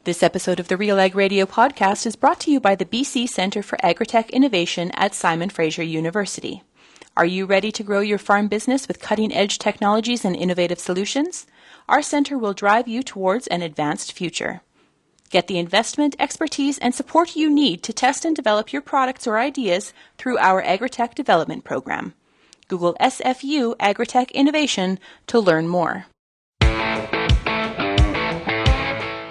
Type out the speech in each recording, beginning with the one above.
This episode of the RealAg Radio podcast is brought to you by the BC Centre for Agritech Innovation at Simon Fraser University. Are you ready to grow your farm business with cutting-edge technologies and innovative solutions? Our centre will drive you towards an advanced future. Get the investment, expertise, and support you need to test and develop your products or ideas through our Agritech Development Program. Google SFU Agritech Innovation to learn more.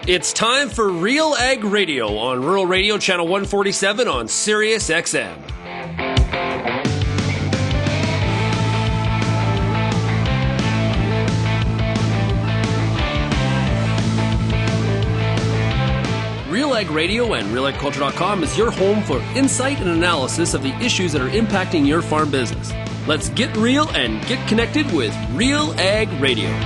It's time for RealAg Radio on Rural Radio Channel 147 on Sirius XM. RealAg Radio and RealAgriculture.com is your home for insight and analysis of the issues that are impacting your farm business. Let's get real and get connected with RealAg Radio.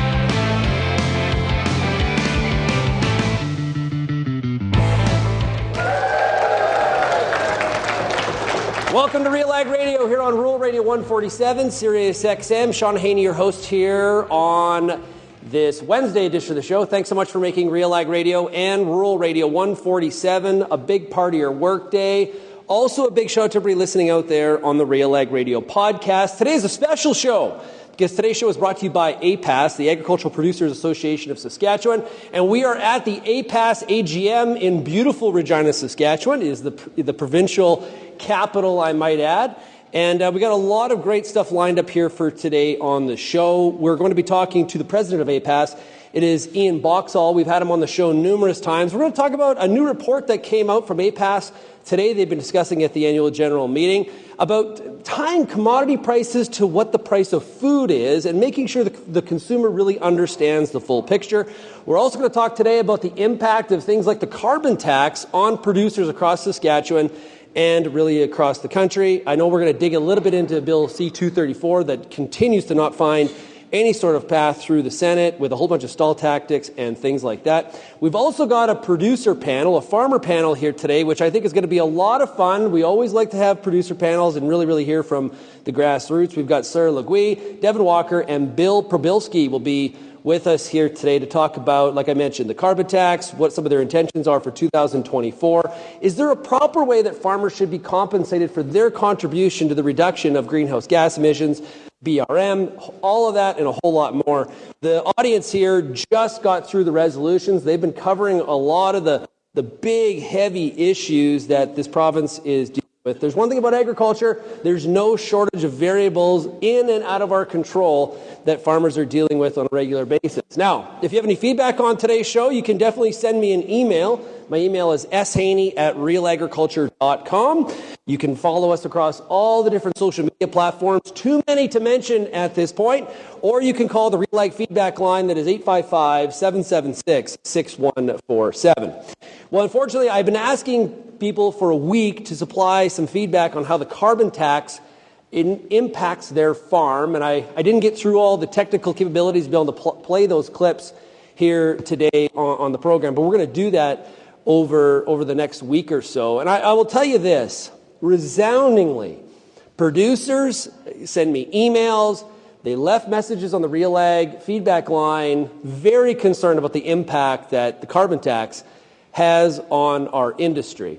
Welcome to RealAg Radio here on Rural Radio 147, Sirius XM. Sean Haney, your host here on this Wednesday edition of the show. Thanks so much for making RealAg Radio and Rural Radio 147 a big part of your workday. Also a big shout out to everybody listening out there on the RealAg Radio podcast. Today is a special show because today's show is brought to you by APAS, the Agricultural Producers Association of Saskatchewan, and we are at the APAS AGM in beautiful Regina, Saskatchewan. It is the provincial capital, I might add. And we got a lot of great stuff lined up here for today on the show. We're going to be talking to the president of APAS. It is Ian Boxall. We've had him on the show numerous times. We're going to talk about a new report that came out from APAS today. They've been discussing at the annual general meeting about tying commodity prices to what the price of food is and making sure the consumer really understands the full picture. We're also going to talk today about the impact of things like the carbon tax on producers across Saskatchewan and really across the country. I know we're going to dig a little bit into Bill C-234 that continues to not find any sort of path through the Senate with a whole bunch of stall tactics and things like that. We've also got a producer panel, a farmer panel here today, which I think is going to be a lot of fun. We always like to have producer panels and really hear from the grassroots. We've got Sarah Leguee, Devon Walker, and Bill Prybylski will be with us here today to talk about, like I mentioned, the carbon tax, what some of their intentions are for 2024. Is there a proper way that farmers should be compensated for their contribution to the reduction of greenhouse gas emissions, BRM, all of that and a whole lot more? The audience here just got through the resolutions. They've been covering a lot of the big, heavy issues that this province is dealing with. There's one thing about agriculture, there's no shortage of variables in and out of our control that farmers are dealing with on a regular basis. Now, if you have any feedback on today's show, you can definitely send me an email. My email is shaney@realagriculture.com. You can follow us across all the different social media platforms, too many to mention at this point, or you can call the RealAg feedback line that is 855-776-6147. Well, unfortunately, I've been asking people for a week to supply some feedback on how the carbon tax impacts their farm, and I didn't get through all the technical capabilities to be able to play those clips here today on the program, but we're going to do that over the next week or so. And I will tell you this, resoundingly, producers send me emails, they left messages on the RealAg feedback line, very concerned about the impact that the carbon tax has on our industry.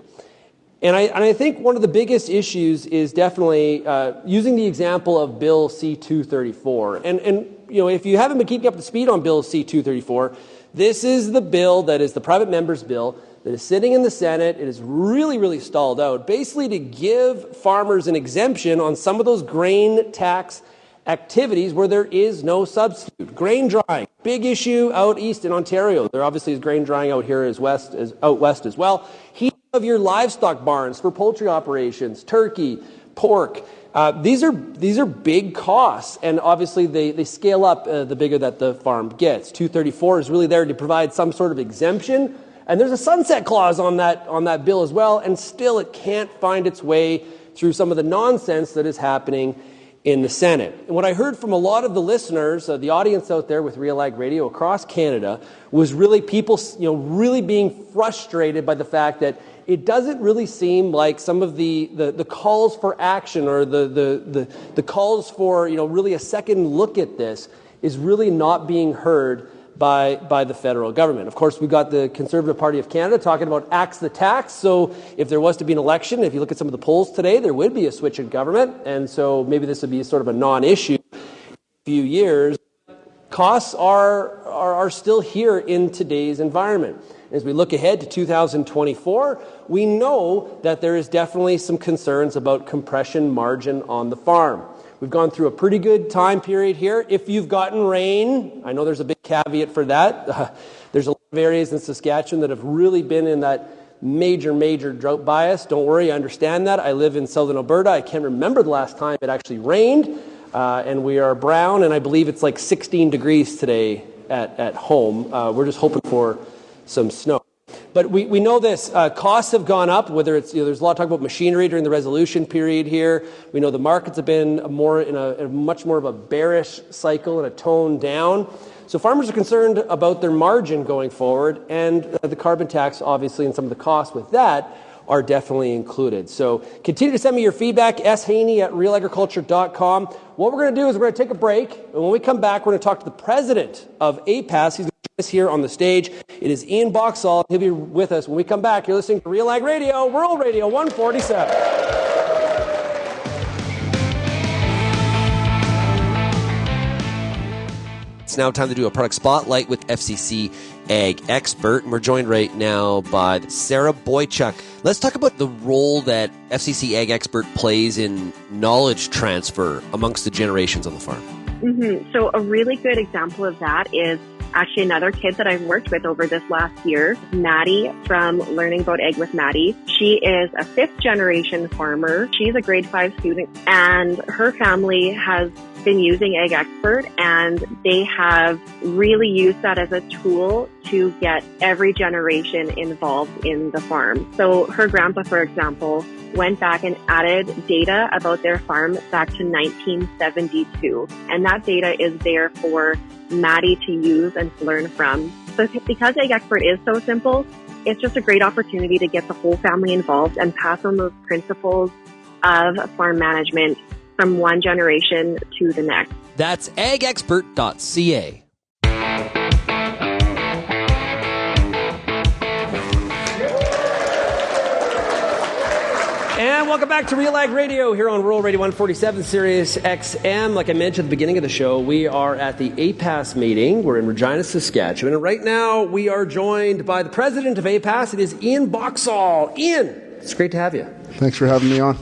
And I think one of the biggest issues is definitely using the example of Bill C-234. And you know, if you haven't been keeping up to speed on Bill C-234, this is the bill that is the private member's bill that is sitting in the Senate. It is really stalled out, basically to give farmers an exemption on some of those grain tax activities where there is no substitute. Grain drying, big issue out east in Ontario. There obviously is grain drying out here out west as well. Heat of your livestock barns for poultry operations, turkey, pork. These are big costs, and obviously they scale up the bigger that the farm gets. 234 is really there to provide some sort of exemption, and there's a sunset clause on that bill as well, and still it can't find its way through some of the nonsense that is happening in the Senate. And what I heard from a lot of the listeners, the audience out there with RealAg Radio across Canada, was really people, really being frustrated by the fact that it doesn't really seem like some of the calls for action or the calls for really a second look at this is really not being heard by the federal government. Of course, we've got the Conservative Party of Canada talking about axe the tax. So if there was to be an election, if you look at some of the polls today, there would be a switch in government. And so maybe this would be sort of a non-issue in a few years. Costs are still here in today's environment. As we look ahead to 2024, we know that there is definitely some concerns about compression margin on the farm. We've gone through a pretty good time period here. If you've gotten rain, I know there's a big caveat for that. There's a lot of areas in Saskatchewan that have really been in that major drought bias. Don't worry, I understand that. I live in southern Alberta. I can't remember the last time it actually rained. And we are brown, and I believe it's like 16 degrees today at home. We're just hoping for some snow. But we know this. Costs have gone up, whether it's, there's a lot of talk about machinery during the resolution period here. We know the markets have been more in a much more of a bearish cycle and a tone down. So farmers are concerned about their margin going forward, and the carbon tax, obviously, and some of the costs with that are definitely included. So continue to send me your feedback, shaney@realagriculture.com. What we're going to do is we're going to take a break, and when we come back, we're going to talk to the president of APAS. He's here on the stage. It is Ian Boxall. He'll be with us when we come back. You're listening to RealAg Radio, World Radio 147. It's now time to do a product spotlight with FCC Ag Expert, and we're joined right now by Sarah Boychuk. Let's talk about the role that FCC Ag Expert plays in knowledge transfer amongst the generations on the farm. So a really good example of that is actually another kid that I've worked with over this last year, Maddie from Learning About Ag with Maddie. She is a 5th generation farmer. She's a grade 5 student, and her family has been using Ag Expert, and they have really used that as a tool to get every generation involved in the farm. So her grandpa, for example, went back and added data about their farm back to 1972. And that data is there for Maddie to use and to learn from. So because Ag Expert is so simple, it's just a great opportunity to get the whole family involved and pass on those principles of farm management from one generation to the next. That's agexpert.ca. And welcome back to RealAg Radio here on Rural Radio 147, Sirius XM. Like I mentioned at the beginning of the show, we are at the APAS meeting. We're in Regina, Saskatchewan. And right now, we are joined by the president of APAS. It is Ian Boxall. Ian, it's great to have you. Thanks for having me on.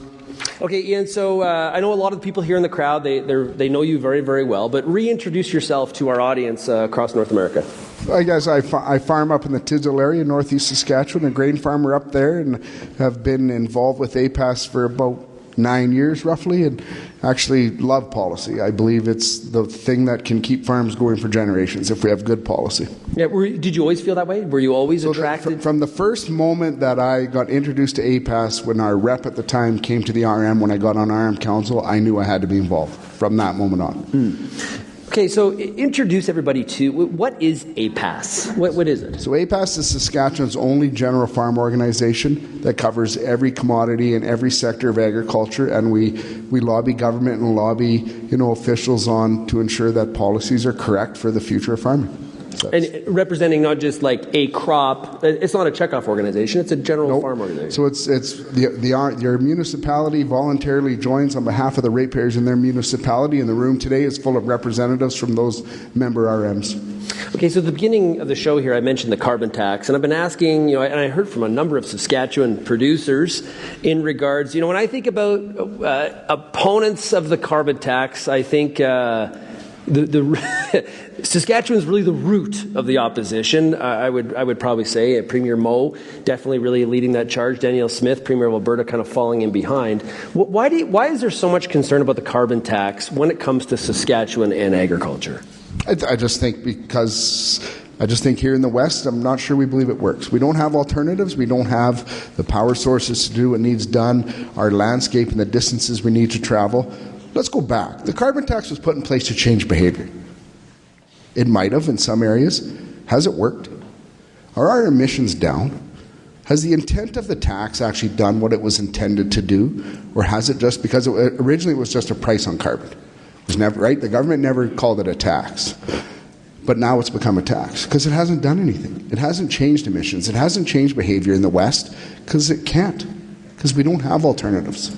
Okay, Ian, so I know a lot of the people here in the crowd, they know you very, very well, but reintroduce yourself to our audience across North America. I guess I farm up in the Tisdale area, northeast Saskatchewan, a grain farmer up there, and have been involved with APAS for about 9 years roughly, and actually love policy. I believe it's the thing that can keep farms going for generations if we have good policy. Yeah, did you always feel that way? Were you always attracted? From the first moment that I got introduced to APAS, when our rep at the time came to the RM, when I got on RM Council, I knew I had to be involved from that moment on. Okay, so introduce everybody to, what is APAS? What is it? So APAS is Saskatchewan's only general farm organization that covers every commodity and every sector of agriculture, and we lobby government and lobby officials on to ensure that policies are correct for the future of farming. And representing not just like a crop, it's not a checkoff organization, it's a general farm organization. So it's your municipality voluntarily joins on behalf of the ratepayers in their municipality, and the room today is full of representatives from those member RMs. Okay, so at the beginning of the show here, I mentioned the carbon tax, and I've been asking, and I heard from a number of Saskatchewan producers in regards, when I think about opponents of the carbon tax, I think Saskatchewan's really the root of the opposition. I would probably say Premier Moe definitely really leading that charge. Danielle Smith, Premier of Alberta, kind of falling in behind. Why is there so much concern about the carbon tax when it comes to Saskatchewan and agriculture? I just think here in the West, I'm not sure we believe it works. We don't have alternatives. We don't have the power sources to do what needs done, our landscape and the distances we need to travel. Let's go back. The carbon tax was put in place to change behavior. It might have in some areas. Has it worked? Are our emissions down? Has the intent of the tax actually done what it was intended to do? Or has it just, because originally it was just a price on carbon. It was never, right? The government never called it a tax. But now it's become a tax because it hasn't done anything. It hasn't changed emissions. It hasn't changed behavior in the West because it can't, because we don't have alternatives.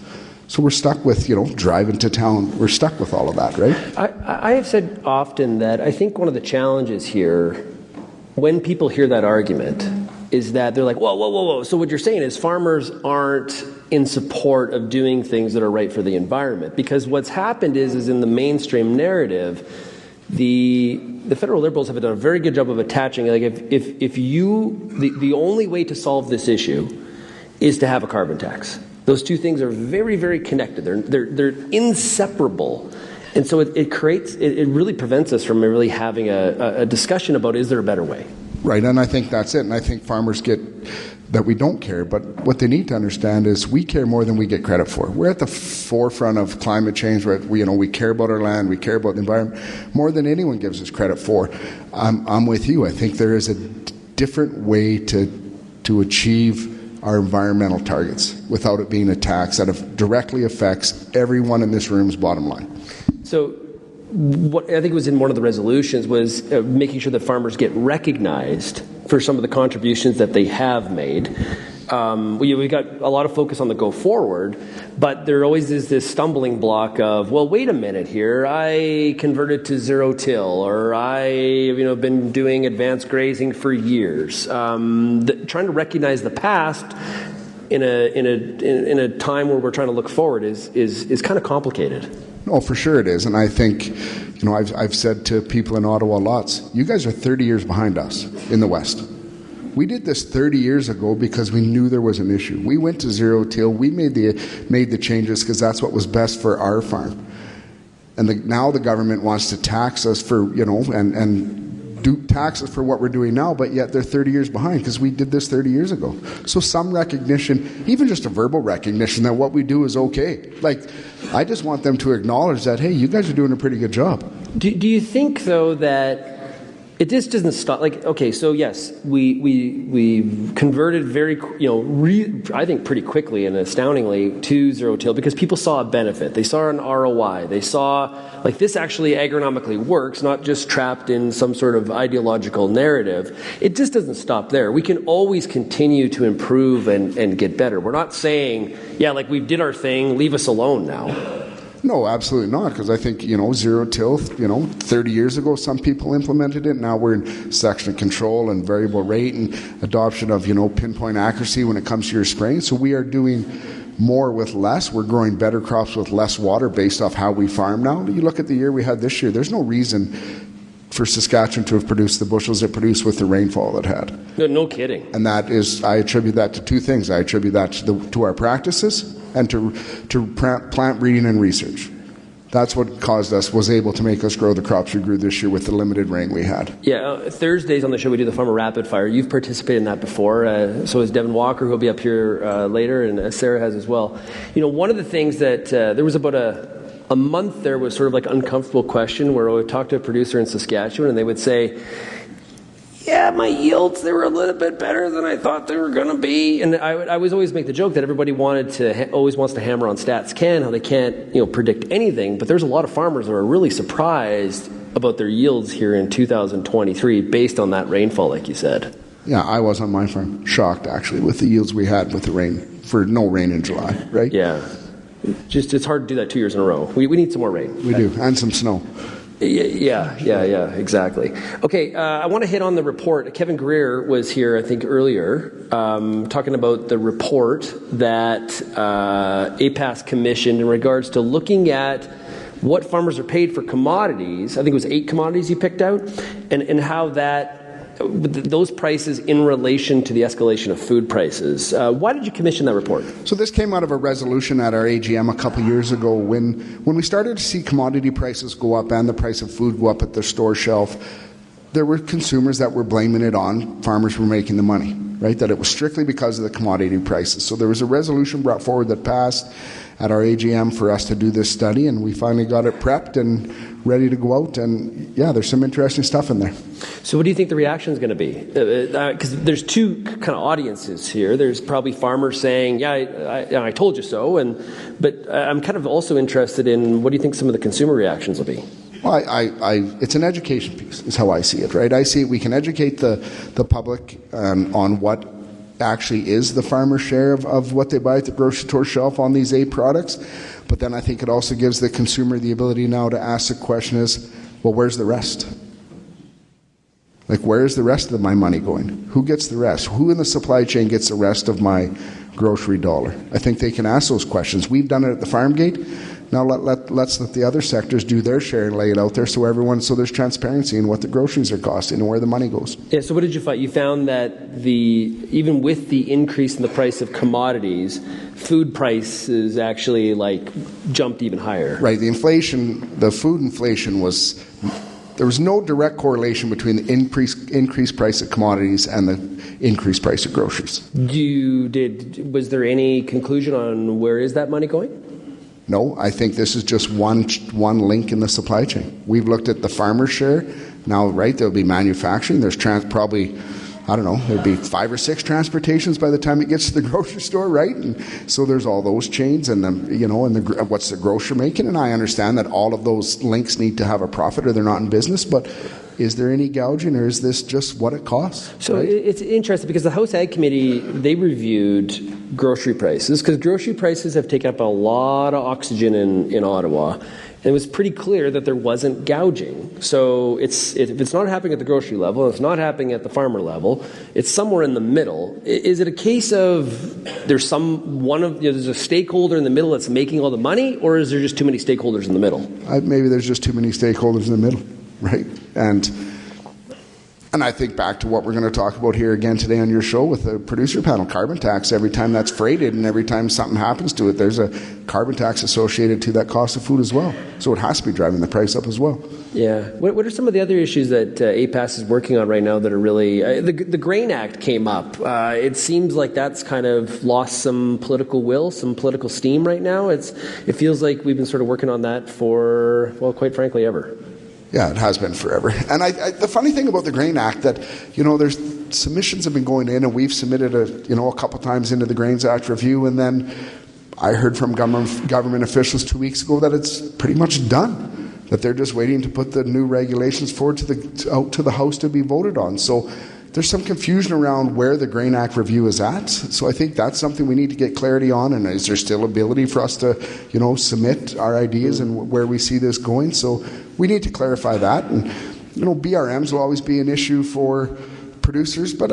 So we're stuck with, driving to town. We're stuck with all of that, right? I have said often that I think one of the challenges here, when people hear that argument, is that they're like, whoa. So what you're saying is farmers aren't in support of doing things that are right for the environment. Because what's happened is in the mainstream narrative, the federal Liberals have done a very good job of attaching, like the only way to solve this issue is to have a carbon tax. Those two things are very, very connected. They're inseparable. And so it really prevents us from really having a discussion about, is there a better way? Right, and I think that's it. And I think farmers get that we don't care, but what they need to understand is we care more than we get credit for. We're at the forefront of climate change. We care about our land, we care about the environment more than anyone gives us credit for. I'm with you. I think there is a different way to achieve our environmental targets without it being a tax that directly affects everyone in this room's bottom line. So what I think was in one of the resolutions was making sure that farmers get recognized for some of the contributions that they have made. We got a lot of focus on the go forward, but there always is this stumbling block of, well, wait a minute here, I converted to zero till, or I been doing advanced grazing for years. Trying to recognize the past in a time where we're trying to look forward is kind of complicated. Oh, for sure it is. And I think, I've said to people in Ottawa lots, you guys are 30 years behind us in the West. We did this 30 years ago because we knew there was an issue. We went to zero till. We made the changes because that's what was best for our farm. And now the government wants to tax us for, and do taxes for what we're doing now, but yet they're 30 years behind because we did this 30 years ago. So some recognition, even just a verbal recognition that what we do is okay. I just want them to acknowledge that, hey, you guys are doing a pretty good job. Do you think, though, that it just doesn't stop? So yes, we converted I think pretty quickly and astoundingly to zero till because people saw a benefit. They saw an ROI. They saw this actually agronomically works, not just trapped in some sort of ideological narrative. It just doesn't stop there. We can always continue to improve and get better. We're not saying, we did our thing, leave us alone now. No, absolutely not, because I think, zero till, 30 years ago, some people implemented it. Now we're in section control and variable rate and adoption of, pinpoint accuracy when it comes to your spraying. So we are doing more with less. We're growing better crops with less water based off how we farm now. You look at the year we had this year, there's no reason for Saskatchewan to have produced the bushels it produced with the rainfall it had. No kidding. And that is, I attribute that to two things. I attribute that to our practices and to plant breeding and research. That's what was able to make us grow the crops we grew this year with the limited rain we had. Yeah, Thursdays on the show we do the Farmer Rapid Fire. You've participated in that before. So has Devon Walker, who'll be up here later, and Sarah has as well. One of the things that there was about a month there was sort of uncomfortable question where I would talk to a producer in Saskatchewan and they would say, yeah, my yields, they were a little bit better than I thought they were going to be. And I was always make the joke that everybody always wants to hammer on stats how they can't predict anything. But there's a lot of farmers who are really surprised about their yields here in 2023 based on that rainfall, like you said. Yeah, I was on my farm. Shocked, actually, with the yields we had with the rain, for no rain in July, right? Yeah. It's hard to do that 2 years in a row. We need some more rain. We do, and some snow. Yeah, exactly. Okay, I want to hit on the report. Kevin Greer was here, I think, earlier, talking about the report that APAS commissioned in regards to looking at what farmers are paid for commodities. I think it was 8 commodities you picked out, and how those prices in relation to the escalation of food prices. Why did you commission that report? So this came out of a resolution at our AGM a couple years ago when we started to see commodity prices go up and the price of food go up at the store shelf. There were consumers that were blaming it on farmers were making the money, right? That it was strictly because of the commodity prices. So there was a resolution brought forward that passed at our AGM for us to do this study, and we finally got it prepped and ready to go out. And yeah, there's some interesting stuff in there. So what do you think the reaction is going to be? Because there's two kind of audiences here. There's probably farmers saying, yeah, I told you so. But I'm kind of also interested in what do you think some of the consumer reactions will be? Well, it's an education piece, is how I see it, right? I see it, we can educate the public on what actually is the farmer's share of what they buy at the grocery store shelf on these 8 products. But then I think it also gives the consumer the ability now to ask the question is, well, where's the rest? Like, where is the rest of my money going? Who gets the rest? Who in the supply chain gets the rest of my grocery dollar? I think they can ask those questions. We've done it at the farm gate. Now let's let the other sectors do their share and lay it out there so there's transparency in what the groceries are costing and where the money goes. Yeah, so what did you find? You found that even with the increase in the price of commodities, food prices actually jumped even higher. Right, the food inflation there was no direct correlation between the increased price of commodities and the increased price of groceries. Was there any conclusion on where is that money going? No, I think this is just one link in the supply chain. We've looked at the farmer's share. Now, right, there'll be manufacturing. There's probably, I don't know, there'll be 5 or 6 transportations by the time it gets to the grocery store, right? And so there's all those chains and what's the grocer making? And I understand that all of those links need to have a profit or they're not in business, but is there any gouging or is this just what it costs? So right? It's interesting because the House Ag Committee, they reviewed grocery prices because grocery prices have taken up a lot of oxygen in Ottawa. And it was pretty clear that there wasn't gouging. So if it's not happening at the grocery level, if it's not happening at the farmer level, it's somewhere in the middle. Is it a case of there's a stakeholder in the middle that's making all the money, or is there just too many stakeholders in the middle? Maybe there's just too many stakeholders in the middle, right? And I think back to what we're going to talk about here again today on your show with the producer panel, carbon tax. Every time that's freighted and every time something happens to it, there's a carbon tax associated to that cost of food as well. So it has to be driving the price up as well. Yeah. What are some of the other issues that APAS is working on right now that are really... the Grain Act came up. It seems like that's kind of lost some political will, some political steam right now. It feels like we've been sort of working on that for, well, quite frankly, ever. Yeah, it has been forever. And the funny thing about the Grain Act that, there's submissions have been going in and we've submitted a couple times into the Grains Act review, and then I heard from government officials 2 weeks ago that it's pretty much done, that they're just waiting to put the new regulations forward out to the House to be voted on. So there's some confusion around where the Grain Act review is at. So I think that's something we need to get clarity on. And is there still ability for us to, submit our ideas and where we see this going? So we need to clarify that. And, BRMs will always be an issue for producers, but,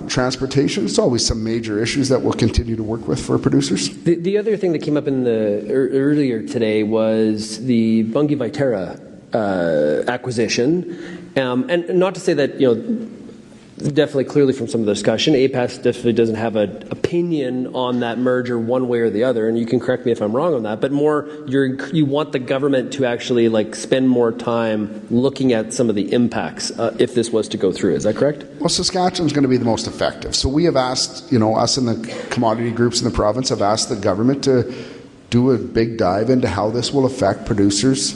transportation, it's always some major issues that we'll continue to work with for producers. The other thing that came up in earlier today was the Bunge Viterra acquisition. And not to say that, definitely clearly from some of the discussion, APAS definitely doesn't have an opinion on that merger one way or the other, and you can correct me if I'm wrong on that, but more you want the government to actually spend more time looking at some of the impacts if this was to go through. Is that correct? Well, Saskatchewan's going to be the most effective. So we have asked, us in the commodity groups in the province have asked the government to do a big dive into how this will affect producers,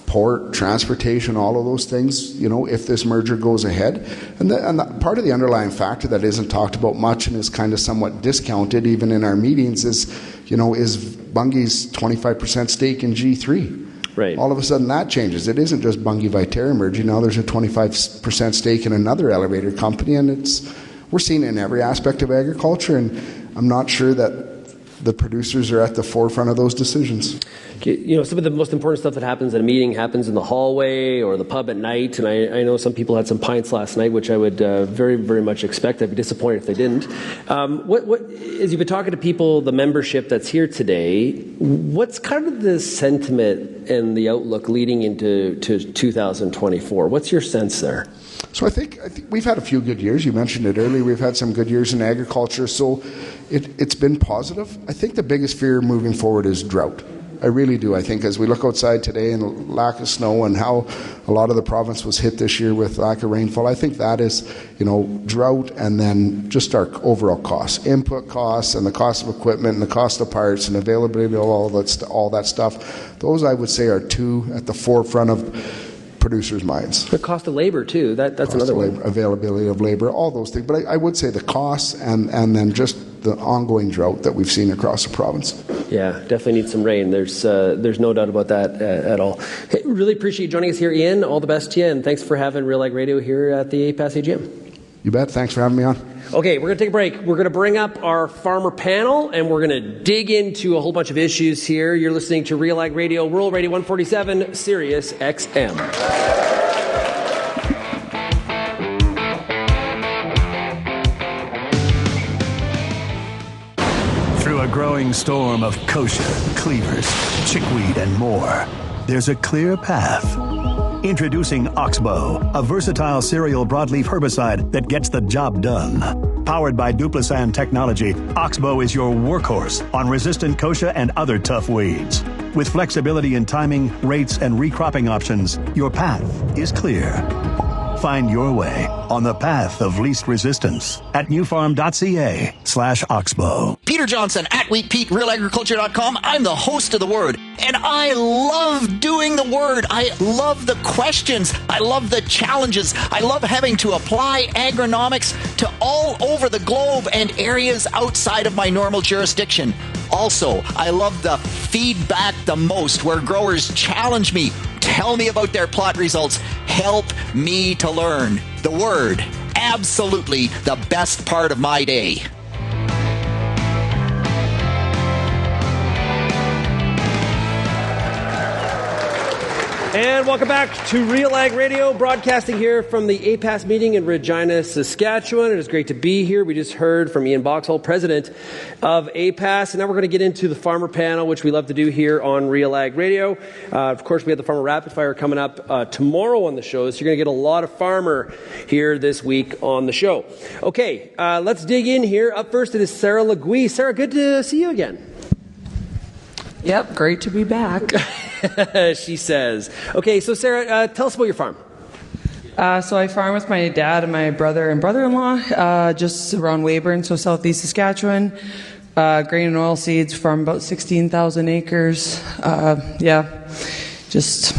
port, transportation, all of those things, if this merger goes ahead. And part of the underlying factor that isn't talked about much and is kind of somewhat discounted even in our meetings is Bunge's 25% stake in G3. Right. All of a sudden that changes. It isn't just Bunge Viterra merging. Now there's a 25% stake in another elevator company, and we're seeing it in every aspect of agriculture, and I'm not sure that the producers are at the forefront of those decisions. Some of the most important stuff that happens at a meeting happens in the hallway or the pub at night, and I know some people had some pints last night, which I would very, very much expect. I'd be disappointed if they didn't. As you've been talking to people, the membership that's here today, what's kind of the sentiment and the outlook leading into 2024? What's your sense there? So I think we've had a few good years. You mentioned it earlier. We've had some good years in agriculture, so it's been positive. I think the biggest fear moving forward is drought. I really do. I think as we look outside today and lack of snow and how a lot of the province was hit this year with lack of rainfall, I think that is, drought, and then just our overall costs, input costs and the cost of equipment and the cost of parts and availability of all that stuff. Those, I would say, are two at the forefront of producers' minds. The cost of labor too. That's another one. Availability of labor, all those things. But I would say the costs and then just the ongoing drought that we've seen across the province. Yeah, definitely need some rain. There's no doubt about that at all. Hey, really appreciate you joining us here, Ian. All the best to you, and thanks for having RealAg Radio here at the APAS AGM. You bet. Thanks for having me on. Okay, we're going to take a break. We're going to bring up our farmer panel, and we're going to dig into a whole bunch of issues here. You're listening to RealAg Radio, Rural Radio 147, Sirius XM. Through a growing storm of kochia, cleavers, chickweed, and more, there's a clear path. Introducing Oxbow, a versatile cereal broadleaf herbicide that gets the job done. Powered by Duplisan technology, Oxbow is your workhorse on resistant kochia and other tough weeds. With flexibility in timing, rates, and recropping options, your path is clear. Find your way on the path of least resistance at newfarm.ca/Oxbow. Peter Johnson at WheatPete, RealAgriculture.com. I'm the host of The Word, and I love doing The Word. I love the questions. I love the challenges. I love having to apply agronomics to all over the globe and areas outside of my normal jurisdiction. Also, I love the feedback the most, where growers challenge me, tell me about their plot results, help me to learn. The Word, absolutely the best part of my day. And welcome back to RealAg Radio, broadcasting here from the APAS meeting in Regina, Saskatchewan. It is great to be here. We just heard from Ian Boxall, president of APAS. And now we're going to get into the farmer panel, which we love to do here on RealAg Radio. Of course, we have the Farmer Rapid Fire coming up tomorrow on the show. So you're going to get a lot of farmer here this week on the show. Okay, let's dig in here. Up first, it is Sarah Leguee. Sarah, good to see you again. Yep, great to be back. She says. Okay, so Sarah, tell us about your farm. So I farm with my dad and my brother and brother-in-law just around Weyburn, so southeast Saskatchewan. Grain and oil seeds, farm about 16,000 acres. Just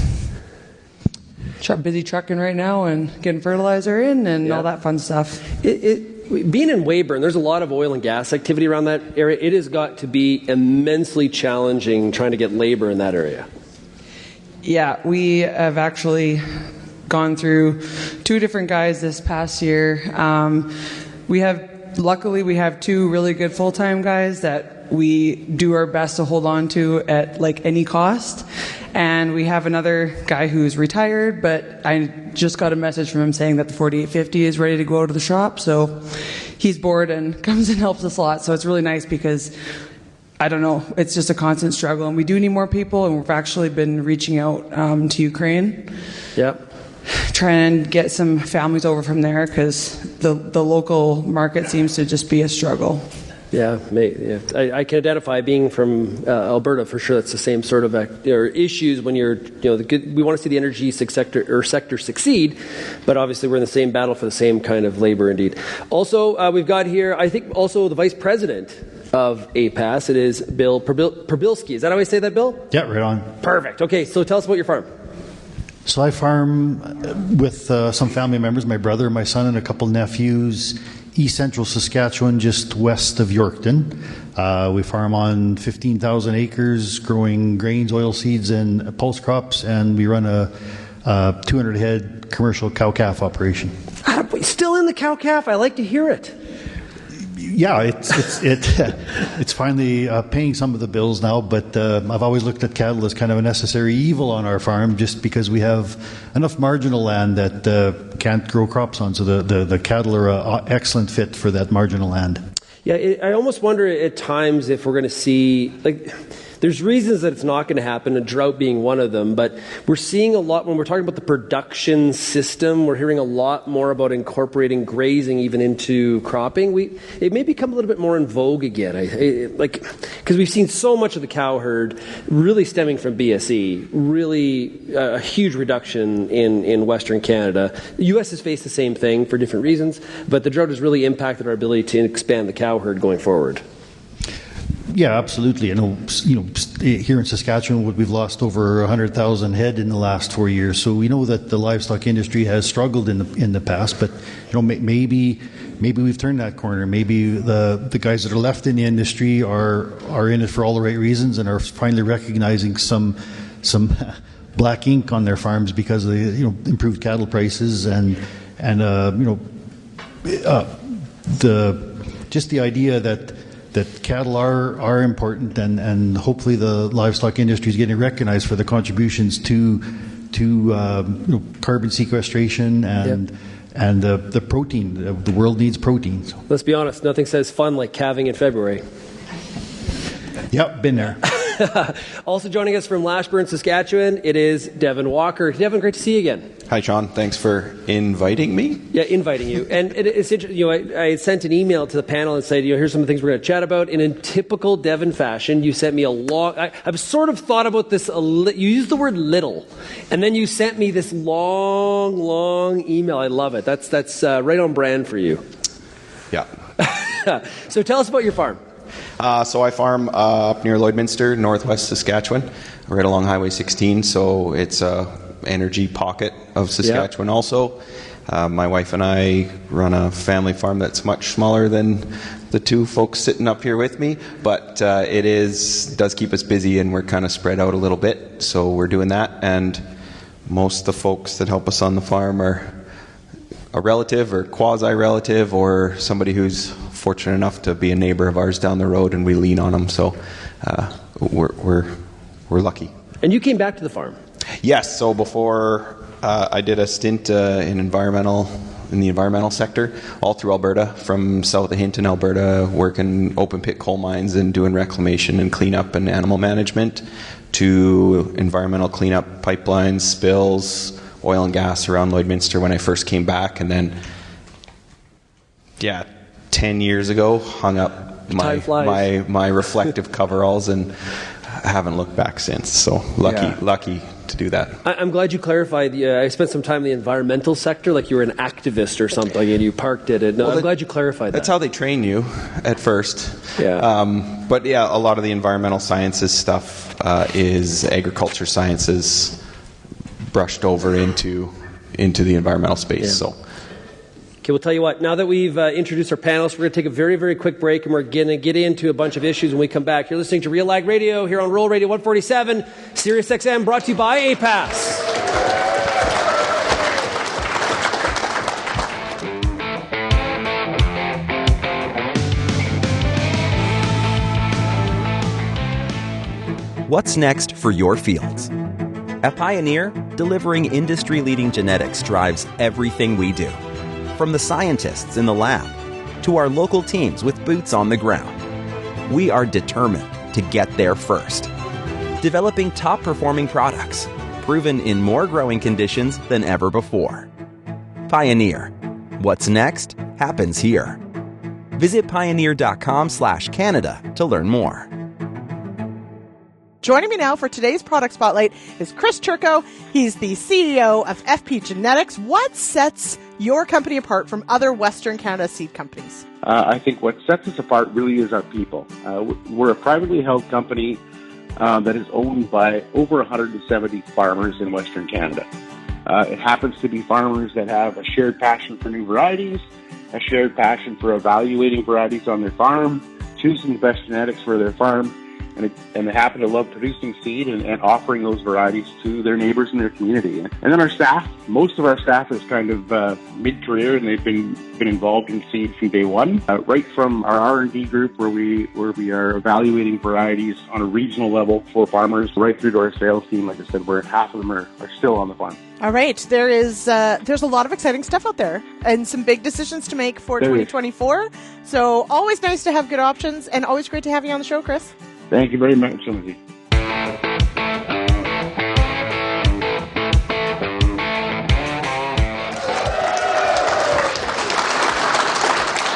busy trucking right now and getting fertilizer in and all that fun stuff. Being in Weyburn, there's a lot of oil and gas activity around that area. It has got to be immensely challenging trying to get labor in that area. Yeah, we have actually gone through 2 different guys this past year. Luckily, we have 2 really good full-time guys that we do our best to hold on to at like any cost. And we have another guy who's retired, but I just got a message from him saying that the 4850 is ready to go to the shop. So he's bored and comes and helps us a lot. So it's really nice because, I don't know, it's just a constant struggle. And we do need more people, and we've actually been reaching out to Ukraine. Yep. Trying to get some families over from there because the local market seems to just be a struggle. Yeah, I can identify being from Alberta for sure. That's the same sort of issues when you're, we want to see the energy sector succeed, but obviously we're in the same battle for the same kind of labor indeed. Also, we've got here, I think, also the vice president of APAS. It is Bill Prybylski. Is that how I say that, Bill? Yeah, right on. Perfect. Okay, so tell us about your farm. So I farm with some family members, my brother, my son, and a couple nephews, east central Saskatchewan, just west of Yorkton. We farm on 15,000 acres, growing grains, oilseeds, and pulse crops, and we run a 200-head commercial cow-calf operation. Still in the cow-calf? I like to hear it. Yeah, it's finally paying some of the bills now, but I've always looked at cattle as kind of a necessary evil on our farm just because we have enough marginal land that can't grow crops on, so the cattle are an excellent fit for that marginal land. Yeah, I almost wonder at times if we're going to see, there's reasons that it's not going to happen, a drought being one of them, but we're seeing a lot, when we're talking about the production system, we're hearing a lot more about incorporating grazing even into cropping. It may become a little bit more in vogue again, because we've seen so much of the cow herd really stemming from BSE, really a huge reduction in Western Canada. The U.S. has faced the same thing for different reasons, but the drought has really impacted our ability to expand the cow herd going forward. Yeah, absolutely. I know, here in Saskatchewan, we've lost over 100,000 head in the last 4 years. So we know that the livestock industry has struggled in the past, but maybe we've turned that corner. Maybe the guys that are left in the industry are in it for all the right reasons and are finally recognizing some black ink on their farms because of the improved cattle prices and the idea that cattle are important, and hopefully the livestock industry is getting recognized for the contributions to carbon sequestration and the protein. The world needs protein. So. Let's be honest, nothing says fun like calving in February. Yep, been there. Also joining us from Lashburn, Saskatchewan, it is Devon Walker. Devon, great to see you again. Hi, Sean. Thanks for inviting me. Yeah, inviting you. And it's interesting. I sent an email to the panel and said, here's some of the things we're going to chat about. And in typical Devon fashion, you sent me a long. I've sort of thought about this. You used the word little, and then you sent me this long email. I love it. That's right on brand for you. Yeah. So tell us about your farm. So I farm up near Lloydminster, northwest Saskatchewan, right along Highway 16. So it's a energy pocket of Saskatchewan also. My wife and I run a family farm that's much smaller than the two folks sitting up here with me, but it does keep us busy, and we're kind of spread out a little bit. So we're doing that, and most of the folks that help us on the farm are a relative or quasi-relative or somebody who's fortunate enough to be a neighbor of ours down the road, and we lean on them. So we're lucky. And you came back to the farm? Yes. So before I did a stint in the environmental sector all through Alberta, from south of Hinton, Alberta, working open pit coal mines and doing reclamation and cleanup and animal management, to environmental cleanup, pipelines, spills, oil and gas around Lloydminster when I first came back, and then 10 years ago hung up my reflective coveralls and haven't looked back since. So lucky to do that. I'm glad you clarified. I spent some time in the environmental sector, like you were an activist or something, and you parked it. No, I'm glad you clarified that. That's how they train you at first. Yeah. But a lot of the environmental sciences stuff is agriculture sciences brushed over into the environmental space. Yeah. So. Okay, we'll tell you what. Now that we've introduced our panelists, we're going to take a very, very quick break, and we're going to get into a bunch of issues when we come back. You're listening to RealAg Radio here on Rural Radio 147, Sirius XM, brought to you by APAS. What's next for your fields? At Pioneer, delivering industry-leading genetics drives everything we do. From the scientists in the lab to our local teams with boots on the ground, we are determined to get there first. Developing top-performing products, proven in more growing conditions than ever before. Pioneer. What's next happens here. Visit pioneer.com/Canada to learn more. Joining me now for today's product spotlight is Chris Turco. He's the CEO of FP Genetics. What sets your company apart from other Western Canada seed companies? I think what sets us apart really is our people. We're a privately held company that is owned by over 170 farmers in Western Canada. It happens to be farmers that have a shared passion for new varieties, a shared passion for evaluating varieties on their farm, choosing the best genetics for their farm, and they happen to love producing seed and offering those varieties to their neighbors in their community. And then our staff, most of our staff is kind of mid-career, and they've been involved in seed from day one, right from our R&D group where we are evaluating varieties on a regional level for farmers, right through to our sales team, like I said, where half of them are still on the farm. All right, there's a lot of exciting stuff out there and some big decisions to make for 2024. So always nice to have good options, and always great to have you on the show, Chris. Thank you very much, Timothy.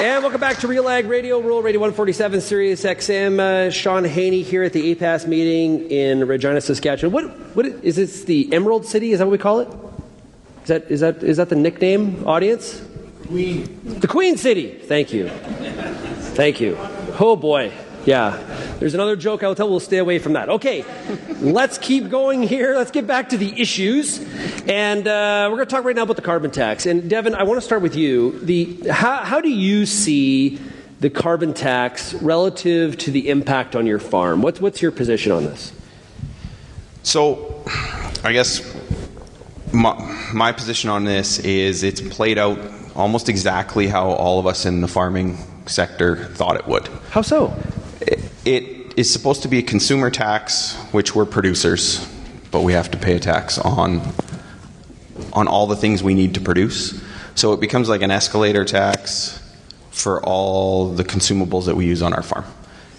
And welcome back to RealAg Radio, Rural Radio 147, Sirius XM. Sean Haney here at the APAS meeting in Regina, Saskatchewan. What is this? The Emerald City? Is that what we call it? Is that the nickname, audience? The Queen City. Thank you. Oh boy. Yeah. There's another joke I'll tell. We'll stay away from that. Okay, let's keep going here. Let's get back to the issues. And we're going to talk right now about the carbon tax. And Devon, I want to start with you. How do you see the carbon tax relative to the impact on your farm? What's your position on this? So, I guess my position on this is it's played out almost exactly how all of us in the farming sector thought it would. How so? It is supposed to be a consumer tax, which we're producers, but we have to pay a tax on all the things we need to produce. So it becomes like an escalator tax for all the consumables that we use on our farm.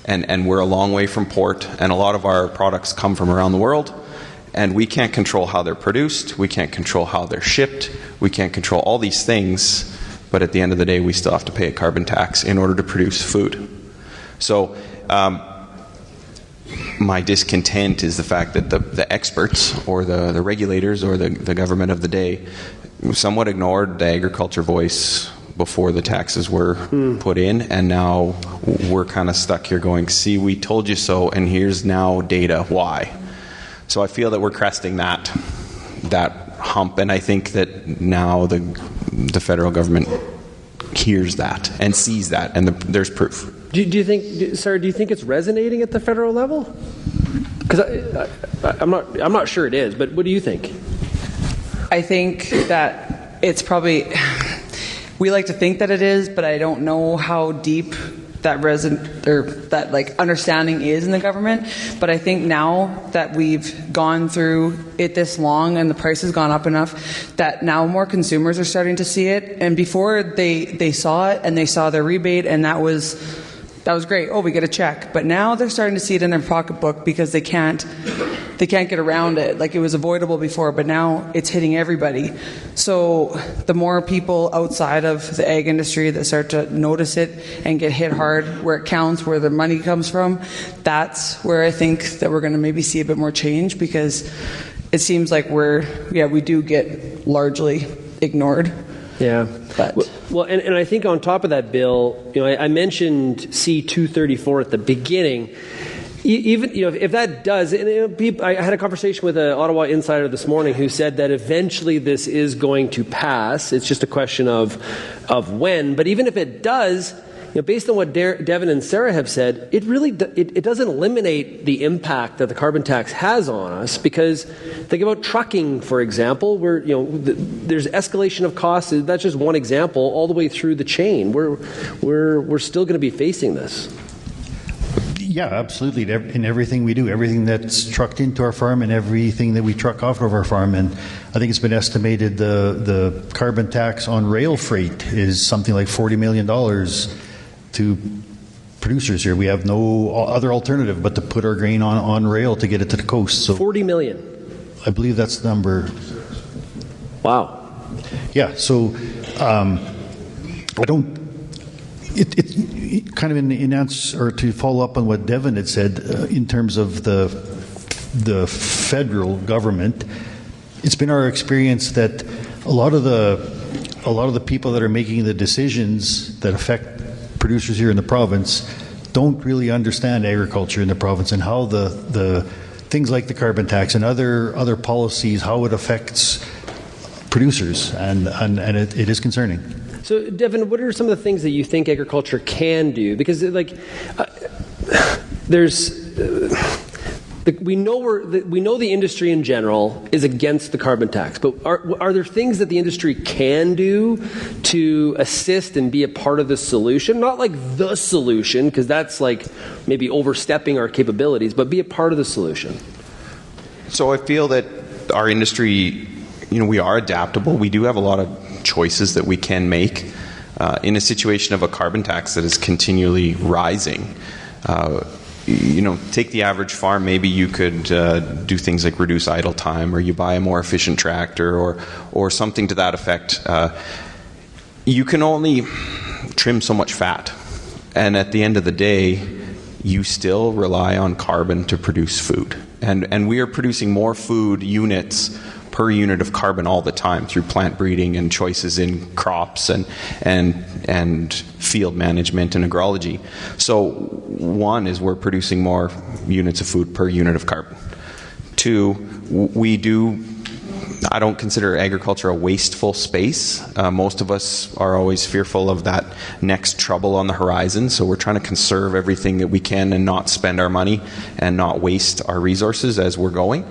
And we're a long way from port, and a lot of our products come from around the world, and we can't control how they're produced, we can't control how they're shipped, we can't control all these things, but at the end of the day, we still have to pay a carbon tax in order to produce food. So my discontent is the fact that the experts or the regulators or the government of the day somewhat ignored the agriculture voice before the taxes were put in, and now we're kind of stuck here going, see, we told you so, and here's now data why. So I feel that we're cresting that hump, and I think that now the federal government hears that and sees that, and there's proof. Do you think, Sarah? Do you think it's resonating at the federal level? Because I'm not sure it is, but what do you think? I think that it's probably. We like to think that it is, but I don't know how deep that understanding is in the government. But I think now that we've gone through it this long and the price has gone up enough that now more consumers are starting to see it. And before they saw it and they saw their rebate, and that was great. Oh, we get a check. But now they're starting to see it in their pocketbook because they can't get around it. Like, it was avoidable before, but now it's hitting everybody. So the more people outside of the ag industry that start to notice it and get hit hard where it counts, where the money comes from, that's where I think that we're going to maybe see a bit more change, because it seems like we do get largely ignored. Yeah. Well, and I think on top of that, Bill, I mentioned C-234 at the beginning. Even if that does, I had a conversation with an Ottawa insider this morning who said that eventually this is going to pass. It's just a question of when. But even if it does, based on what Devon and Sarah have said, it really it doesn't eliminate the impact that the carbon tax has on us. Because think about trucking, for example, where there's escalation of costs. That's just one example, all the way through the chain. We're still going to be facing this. Yeah, absolutely. In everything we do, everything that's trucked into our farm and everything that we truck off of our farm. And I think it's been estimated the carbon tax on rail freight is something like $40 million to producers here. We have no other alternative but to put our grain on rail to get it to the coast. So $40 million. I believe that's the number. Wow. Yeah. So I don't. It kind of in answer, or to follow up on what Devon had said, in terms of the federal government, it's been our experience that a lot of the people that are making the decisions that affect producers here in the province don't really understand agriculture in the province and how the things like the carbon tax and other policies, how it affects producers, and it is concerning. So, Devon, what are some of the things that you think agriculture can do? Because, we know the industry in general is against the carbon tax, but are there things that the industry can do to assist and be a part of the solution? Not like the solution, because that's like maybe overstepping our capabilities, but be a part of the solution. So I feel that our industry, we are adaptable. We do have a lot of choices that we can make in a situation of a carbon tax that is continually rising. Take the average farm. Maybe you could do things like reduce idle time, or you buy a more efficient tractor, or something to that effect. You can only trim so much fat, and at the end of the day, you still rely on carbon to produce food. And we are producing more food units per unit of carbon all the time through plant breeding and choices in crops and field management and agrology. So one is we're producing more units of food per unit of carbon. Two, I don't consider agriculture a wasteful space. Most of us are always fearful of that next trouble on the horizon, so we're trying to conserve everything that we can and not spend our money and not waste our resources as we're going.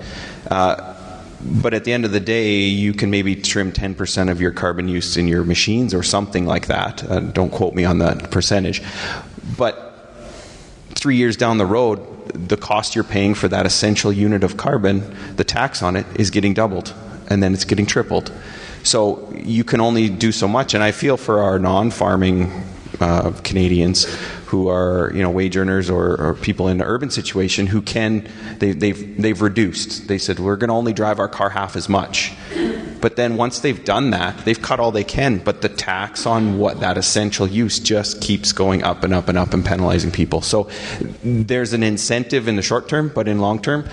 But at the end of the day, you can maybe trim 10% of your carbon use in your machines or something like that. Don't quote me on that percentage. But 3 years down the road, the cost you're paying for that essential unit of carbon, the tax on it is getting doubled, and then it's getting tripled. So you can only do so much, and I feel for our non-farming Canadians who are wage earners or people in an urban situation who they've reduced. They said we're going to only drive our car half as much. But then once they've done that, they've cut all they can, but the tax on that essential use just keeps going up and up and up and penalizing people. So there's an incentive in the short term, but in long term,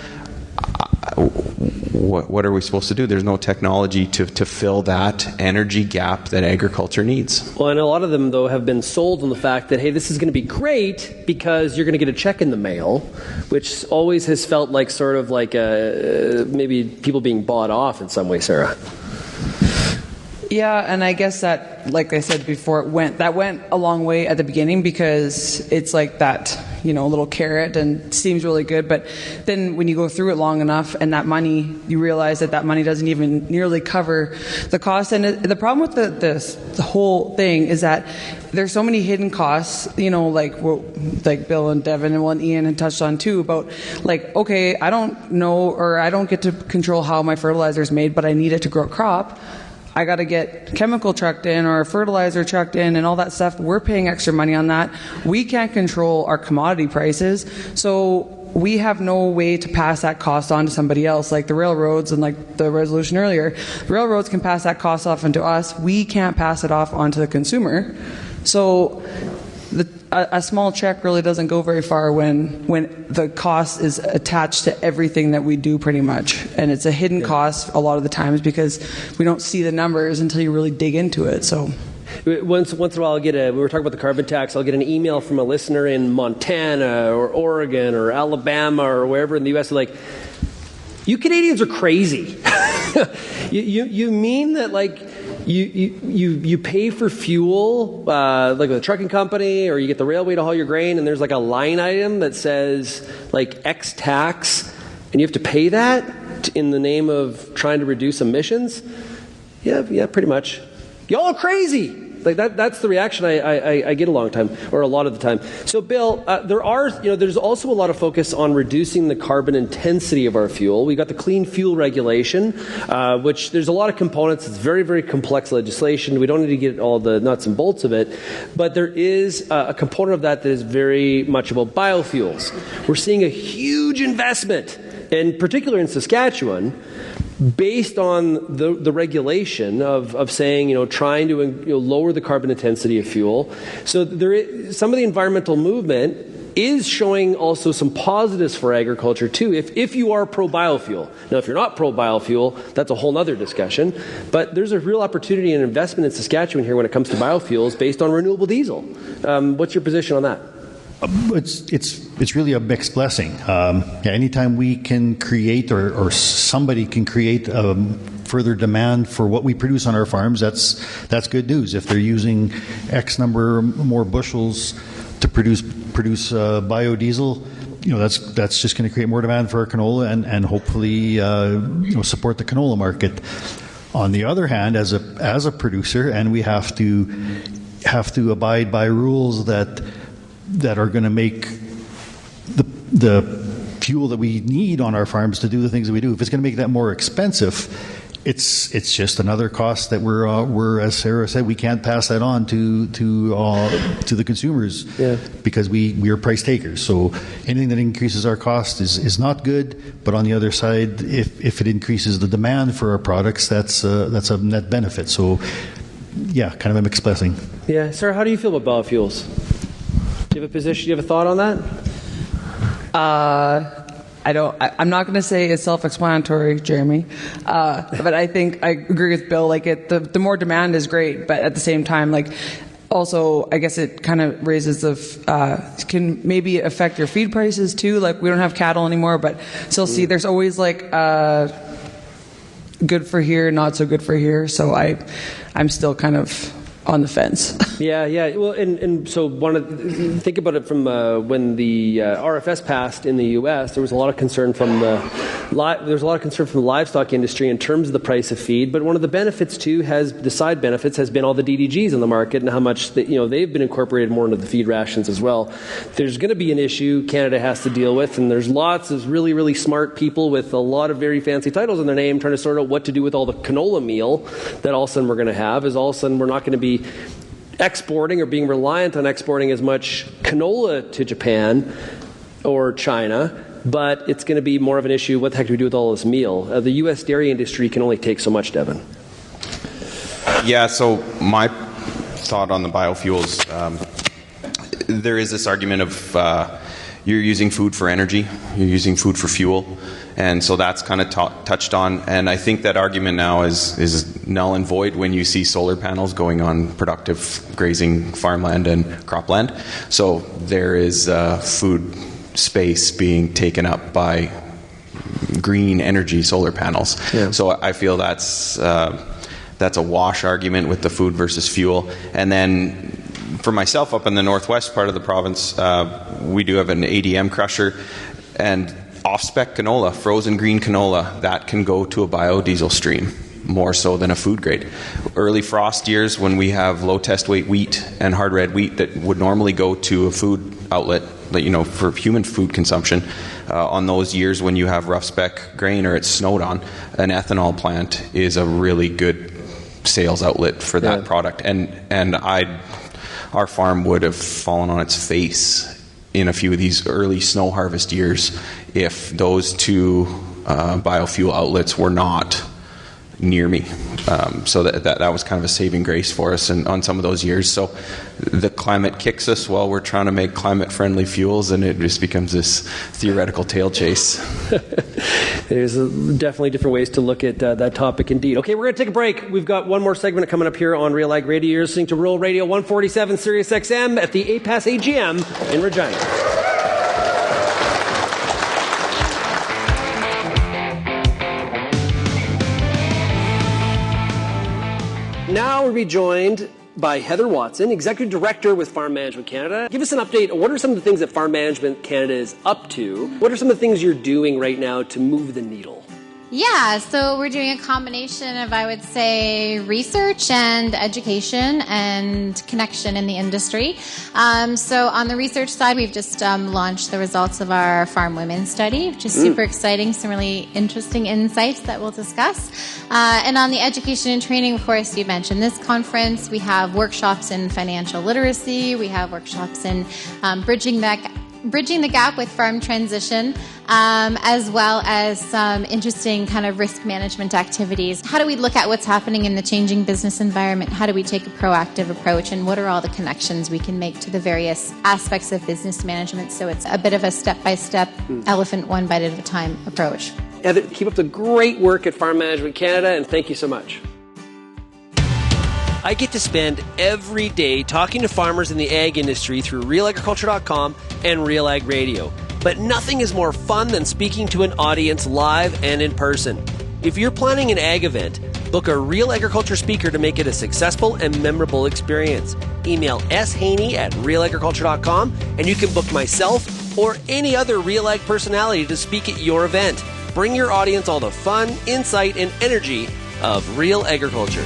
what are we supposed to do? There's no technology to fill that energy gap that agriculture needs. Well, and a lot of them, though, have been sold on the fact that, hey, this is going to be great because you're going to get a check in the mail, which always has felt like sort of like maybe people being bought off in some way, Sarah. Yeah, and I guess that, like I said before, that went a long way at the beginning because it's like that, little carrot and seems really good. But then when you go through it long enough and that money, you realize that money doesn't even nearly cover the cost. And the problem with the whole thing is that there's so many hidden costs, like Bill and Devon and Ian had touched on too, about okay, I don't know, or I don't get to control how my fertilizer is made, but I need it to grow a crop. I got to get chemical trucked in or fertilizer trucked in and all that stuff. We're paying extra money on that. We can't control our commodity prices. So we have no way to pass that cost on to somebody else, like the railroads and like the resolution earlier. The railroads can pass that cost off onto us. We can't pass it off onto the consumer. So a small check really doesn't go very far when the cost is attached to everything that we do pretty much. And it's a hidden cost a lot of the times because we don't see the numbers until you really dig into it. So once in a while we were talking about the carbon tax, I'll get an email from a listener in Montana or Oregon or Alabama or wherever in the U.S. like, you Canadians are crazy. you mean that you pay for fuel, like with a trucking company, or you get the railway to haul your grain, and there's like a line item that says like X tax, and you have to pay that in the name of trying to reduce emissions? Yeah, pretty much. Y'all are crazy. Like that's the reaction I get a lot of the time. So, Bill, there's also a lot of focus on reducing the carbon intensity of our fuel. We've got the Clean Fuel Regulation, which there's a lot of components. It's very, very complex legislation. We don't need to get all the nuts and bolts of it, but there is a component of that is very much about biofuels. We're seeing a huge investment, in particular in Saskatchewan, based on the regulation of saying, trying to lower the carbon intensity of fuel. So some of the environmental movement is showing also some positives for agriculture too, if you are pro-biofuel. Now, if you're not pro-biofuel, that's a whole other discussion. But there's a real opportunity and investment in Saskatchewan here when it comes to biofuels based on renewable diesel. What's your position on that? It's really a mixed blessing. Anytime we can create or somebody can create further demand for what we produce on our farms, that's good news. If they're using X number more bushels to produce biodiesel, that's just going to create more demand for our canola and hopefully support the canola market. On the other hand, as a producer, and we have to abide by rules that are going to make the fuel that we need on our farms to do the things that we do. If it's going to make that more expensive, it's just another cost that we're as Sarah said, we can't pass that on to the consumers because we are price takers. So anything that increases our cost is not good. But on the other side, if it increases the demand for our products, that's a net benefit. So kind of a mixed blessing. Yeah, Sarah, how do you feel about biofuels? Do you have a position? Do you have a thought on that? I'm not going to say it's self-explanatory, Jeremy, but I think I agree with Bill. Like the more demand is great, but at the same time, like also I guess it kind of raises can maybe affect your feed prices too. Like we don't have cattle anymore, but still see there's always like good for here, not so good for here. So I'm still kind of on the fence. Yeah. Well, and so think about it from when the RFS passed in the U.S. There was a lot of concern from the livestock industry in terms of the price of feed. But one of the benefits too the side benefits has been all the DDGs in the market and how much they've been incorporated more into the feed rations as well. There's going to be an issue Canada has to deal with, and there's lots of really, really smart people with a lot of very fancy titles in their name trying to sort out what to do with all the canola meal that all of a sudden we're going to have. Is all of a sudden we're not going to be exporting or being reliant on exporting as much canola to Japan or China, but it's going to be more of an issue. What the heck do we do with all this meal? The U.S. dairy industry can only take so much, Devon. Yeah, so my thought on the biofuels, there is this argument of you're using food for energy, you're using food for fuel, and so that's kind of touched on. And I think that argument now is null and void when you see solar panels going on productive grazing farmland and cropland. So there is food space being taken up by green energy solar panels. Yeah. So I feel that's a wash argument with the food versus fuel. And then for myself up in the northwest part of the province, we do have an ADM crusher, and off-spec canola, frozen green canola, that can go to a biodiesel stream more so than a food grade. Early frost years when we have low test weight wheat and hard red wheat that would normally go to a food outlet, for human food consumption, on those years when you have rough spec grain or it's snowed on, an ethanol plant is a really good sales outlet for that product. And our farm would have fallen on its face in a few of these early snow harvest years if those two biofuel outlets were not near me. So that was kind of a saving grace for us on some of those years. So the climate kicks us while we're trying to make climate-friendly fuels, and it just becomes this theoretical tail chase. There's definitely different ways to look at that topic indeed. Okay, we're going to take a break. We've got one more segment coming up here on RealAg Radio. You're listening to Rural Radio 147 Sirius XM at the APAS AGM in Regina. Now we'll be joined by Heather Watson, Executive Director with Farm Management Canada. Give us an update. What are some of the things that Farm Management Canada is up to? What are some of the things you're doing right now to move the needle? Yeah, so we're doing a combination of, I would say, research and education and connection in the industry. So on the research side, we've just launched the results of our Farm Women study, which is super exciting, some really interesting insights that we'll discuss. And on the education and training, of course, you mentioned this conference. We have workshops in financial literacy. We have workshops in bridging the gap with farm transition, as well as some interesting kind of risk management activities. How do we look at what's happening in the changing business environment? How do we take a proactive approach? And what are all the connections we can make to the various aspects of business management? So it's a bit of a step-by-step, elephant one bite at a time approach. Heather, keep up the great work at Farm Management Canada, and thank you so much. I get to spend every day talking to farmers in the ag industry through RealAgriculture.com and RealAg Radio. But nothing is more fun than speaking to an audience live and in person. If you're planning an ag event, book a Real Agriculture speaker to make it a successful and memorable experience. Email shaney@realagriculture.com and you can book myself or any other Real Ag personality to speak at your event. Bring your audience all the fun, insight, and energy of Real Agriculture.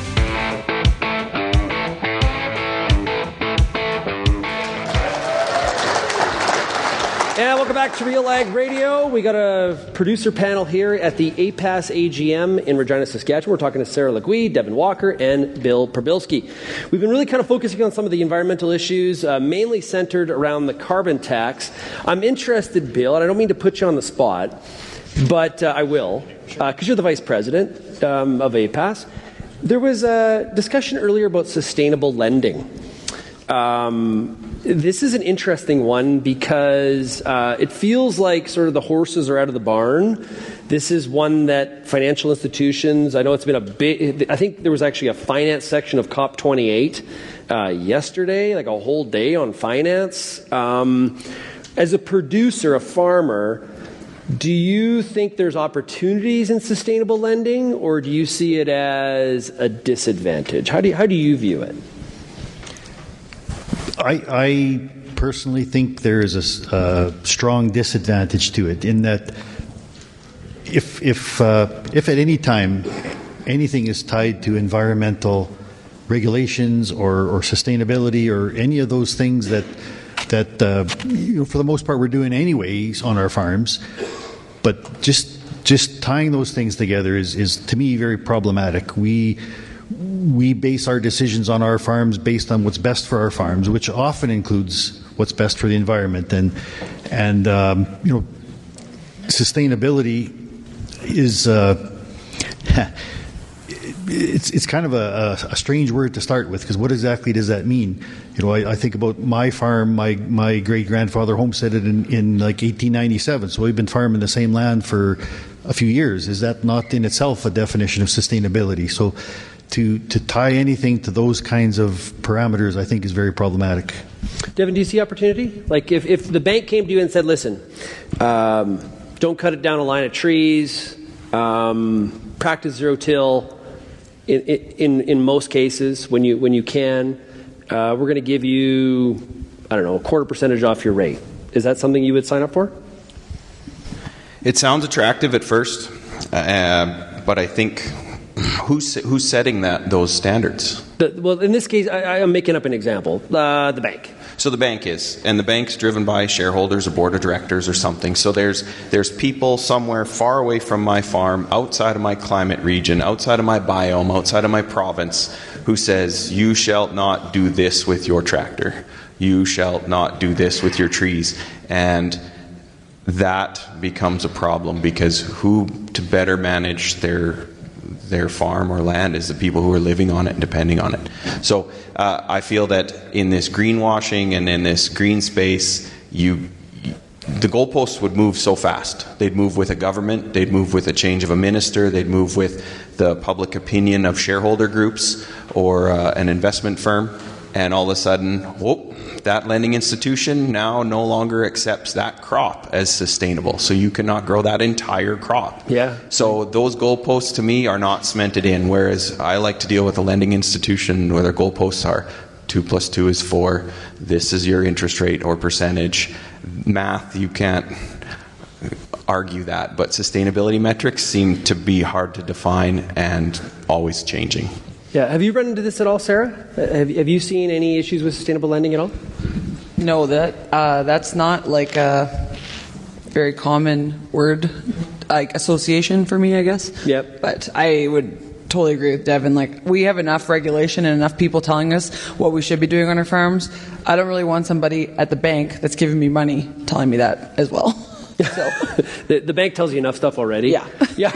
And welcome back to RealAg Radio. We got a producer panel here at the APAS AGM in Regina, Saskatchewan. We're talking to Sarah Leguee, Devon Walker, and Bill Prybylski. We've been really kind of focusing on some of the environmental issues, mainly centered around the carbon tax. I'm interested, Bill, and I don't mean to put you on the spot, but I will, because you're the vice president of APAS. There was a discussion earlier about sustainable lending. This is an interesting one because it feels like sort of the horses are out of the barn. This is one that financial institutions, I know it's been a big, I think there was actually a finance section of COP28 yesterday, like a whole day on finance. As a producer, a farmer, do you think there's opportunities in sustainable lending, or do you see it as a disadvantage? How do you view it? I personally think there is a strong disadvantage to it in that if at any time anything is tied to environmental regulations or sustainability or any of those things that for the most part we're doing anyways on our farms, but just tying those things together is to me very problematic. We base our decisions on our farms based on what's best for our farms, which often includes what's best for the environment, and sustainability is it's kind of a strange word to start with, because what exactly does that mean? I think about my farm. My great grandfather homesteaded in like 1897, so we've been farming the same land for a few years. Is that not in itself a definition of sustainability? So to tie anything to those kinds of parameters, I think, is very problematic. Devon, do you see opportunity? Like if the bank came to you and said, listen, don't cut it down a line of trees, practice zero-till in most cases when you can, we're going to give you, I don't know, a 0.25% off your rate. Is that something you would sign up for? It sounds attractive at first, but I think who's setting those standards? Well, in this case, I'm making up an example. The bank. So the bank is, and the bank's driven by shareholders, a board of directors, or something. So there's people somewhere far away from my farm, outside of my climate region, outside of my biome, outside of my province, who says, "You shall not do this with your tractor. You shall not do this with your trees," and that becomes a problem, because who to better manage their farm or land is the people who are living on it and depending on it. So I feel that in this greenwashing and in this green space, the goalposts would move so fast. They'd move with a government, they'd move with a change of a minister, they'd move with the public opinion of shareholder groups or an investment firm, and all of a sudden, whoop, that lending institution now no longer accepts that crop as sustainable. So you cannot grow that entire crop. Yeah. So those goalposts to me are not cemented in, whereas I like to deal with a lending institution where their goalposts are 2 + 2 is 4. This is your interest rate or percentage. Math, you can't argue that, but sustainability metrics seem to be hard to define and always changing. Yeah. Have you run into this at all, Sarah? Have you seen any issues with sustainable lending at all? No, that's not like a very common word, like association for me, I guess. Yep. But I would totally agree with Devon. Like, we have enough regulation and enough people telling us what we should be doing on our farms. I don't really want somebody at the bank that's giving me money telling me that as well. So. The bank tells you enough stuff already. Yeah. Yeah.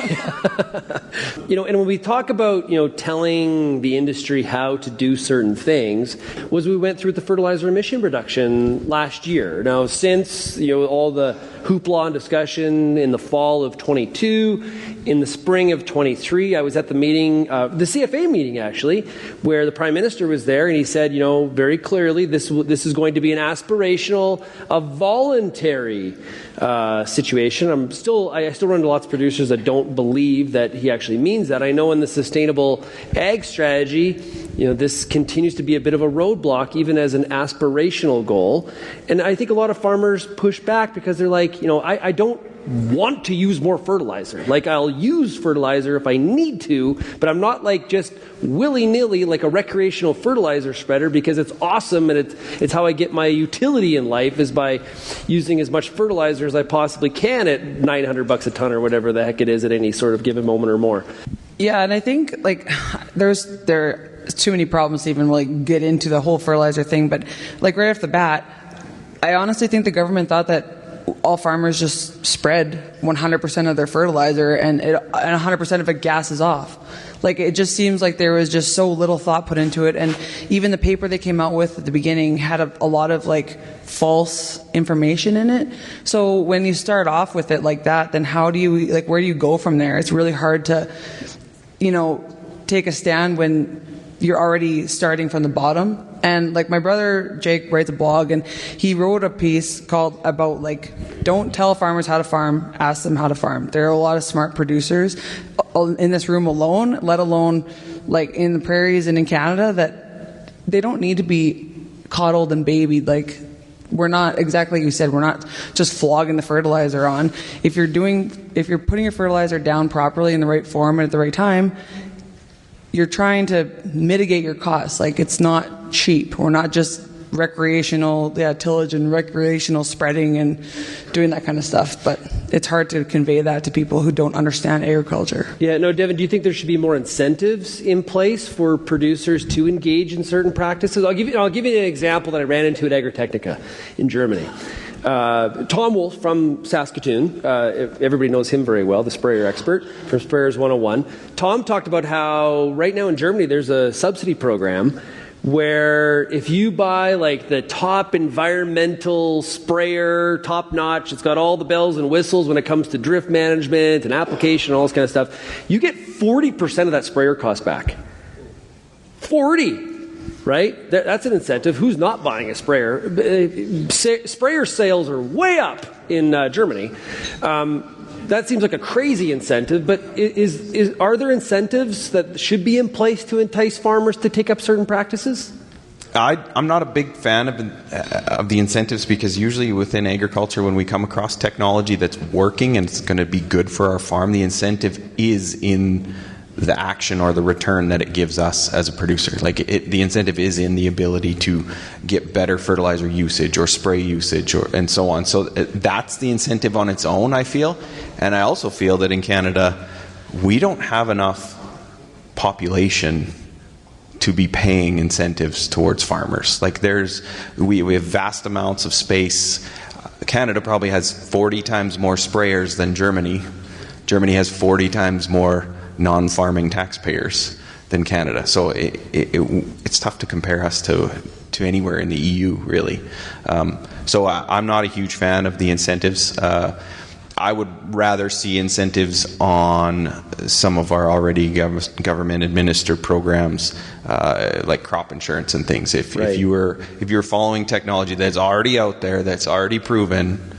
And when we talk about, telling the industry how to do certain things, was we went through the fertilizer emission reduction last year. Now, since, all the hoopla and discussion in the fall of 22, in the spring of 23, I was at the meeting, the CFA meeting actually, where the Prime Minister was there, and he said, very clearly, this is going to be an aspirational, a voluntary situation. I still run into lots of producers that don't believe that he actually means that. I know in the sustainable ag strategy, this continues to be a bit of a roadblock, even as an aspirational goal. And I think a lot of farmers push back because they're like, I don't want to use more fertilizer. Like, I'll use fertilizer if I need to, but I'm not like just willy-nilly like a recreational fertilizer spreader, because it's awesome and it's how I get my utility in life, is by using as much fertilizer as I possibly can at $900 a ton or whatever the heck it is at any sort of given moment or more. Yeah, and I think like there are too many problems to even like get into the whole fertilizer thing, but like right off the bat, I honestly think the government thought that all farmers just spread 100% of their fertilizer and 100% of it gases off. Like, it just seems like there was just so little thought put into it. And even the paper they came out with at the beginning had a lot of like false information in it. So when you start off with it like that, then how do you, like, where do you go from there? It's really hard to, take a stand when you're already starting from the bottom. And like, my brother Jake writes a blog, and he wrote a piece called about like, don't tell farmers how to farm, ask them how to farm. There are a lot of smart producers in this room alone, let alone like in the prairies and in Canada, that they don't need to be coddled and babied. Like, we're not, exactly like you said, we're not just flogging the fertilizer on. If you're putting your fertilizer down properly in the right form and at the right time, you're trying to mitigate your costs. Like, it's not cheap. We're not just recreational tillage and recreational spreading and doing that kind of stuff. But it's hard to convey that to people who don't understand agriculture. Yeah, no, Devon, do you think there should be more incentives in place for producers to engage in certain practices? I'll give you an example that I ran into at Agritechnica in Germany. Tom Wolf from Saskatoon, everybody knows him very well, the sprayer expert from Sprayers 101. Tom talked about how right now in Germany there's a subsidy program where if you buy like the top environmental sprayer, top notch, it's got all the bells and whistles when it comes to drift management and application and all this kind of stuff, you get 40% of that sprayer cost back. 40! Right? That's an incentive. Who's not buying a sprayer? Sprayer sales are way up in Germany. That seems like a crazy incentive, but are there incentives that should be in place to entice farmers to take up certain practices? I'm not a big fan of the incentives, because usually within agriculture, when we come across technology that's working and it's going to be good for our farm, the incentive is in the action or the return that it gives us as a producer. Like, the incentive is in the ability to get better fertilizer usage or spray usage and so on. So that's the incentive on its own, I feel. And I also feel that in Canada, we don't have enough population to be paying incentives towards farmers. Like, we have vast amounts of space. Canada probably has 40 times more sprayers than Germany. Germany has 40 times more non-farming taxpayers than Canada. So it's tough to compare us to anywhere in the EU, really. So I'm not a huge fan of the incentives. I would rather see incentives on some of our already government-administered programs, like crop insurance and things. If you're following technology that's already out there, that's already proven,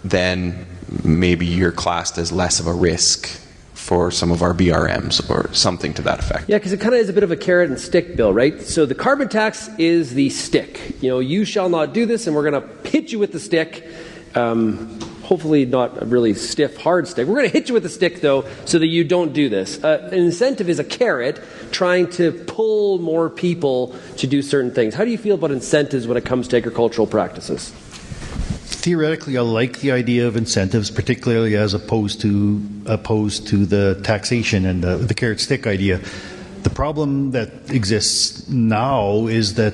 then maybe you're classed as less of a risk for some of our BRMs or something to that effect. Yeah, because it kind of is a bit of a carrot and stick bill, right? So the carbon tax is the stick. You shall not do this, and we're going to hit you with the stick. Hopefully not a really stiff, hard stick. We're going to hit you with the stick, though, so that you don't do this. An incentive is a carrot trying to pull more people to do certain things. How do you feel about incentives when it comes to agricultural practices? Theoretically, I like the idea of incentives, particularly as opposed to the taxation and the carrot stick idea. The problem that exists now is that,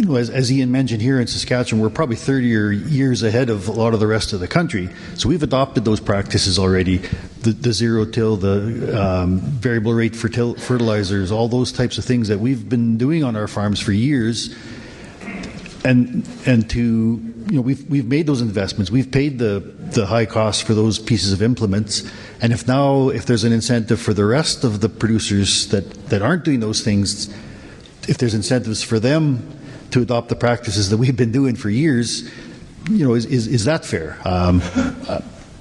as Ian mentioned, here in Saskatchewan, we're probably 30 years ahead of a lot of the rest of the country. So we've adopted those practices already. The zero-till, the variable rate fertilizers, all those types of things that we've been doing on our farms for years. And we've made those investments. We've paid the high costs for those pieces of implements. And if there's an incentive for the rest of the producers that aren't doing those things, if there's incentives for them to adopt the practices that we've been doing for years, is that fair?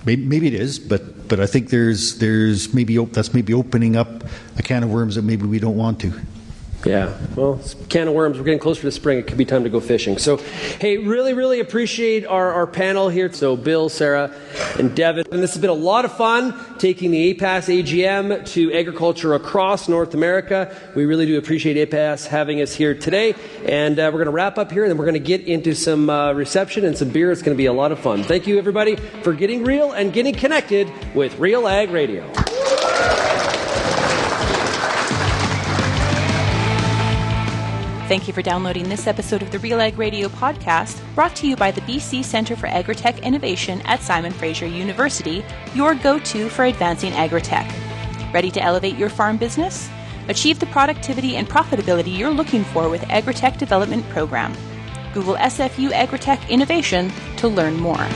Maybe it is, but I think there's maybe opening up a can of worms that maybe we don't want to. Yeah, well, can of worms. We're getting closer to spring. It could be time to go fishing. So, hey, really, really appreciate our panel here. So, Bill, Sarah, and Devon. And this has been a lot of fun, taking the APAS AGM to agriculture across North America. We really do appreciate APAS having us here today. And we're going to wrap up here, and then we're going to get into some reception and some beer. It's going to be a lot of fun. Thank you, everybody, for getting real and getting connected with RealAg Radio. Thank you for downloading this episode of the RealAg Radio podcast, brought to you by the BC Centre for Agritech Innovation at Simon Fraser University, your go-to for advancing agritech. Ready to elevate your farm business? Achieve the productivity and profitability you're looking for with Agritech Development Program. Google SFU Agritech Innovation to learn more.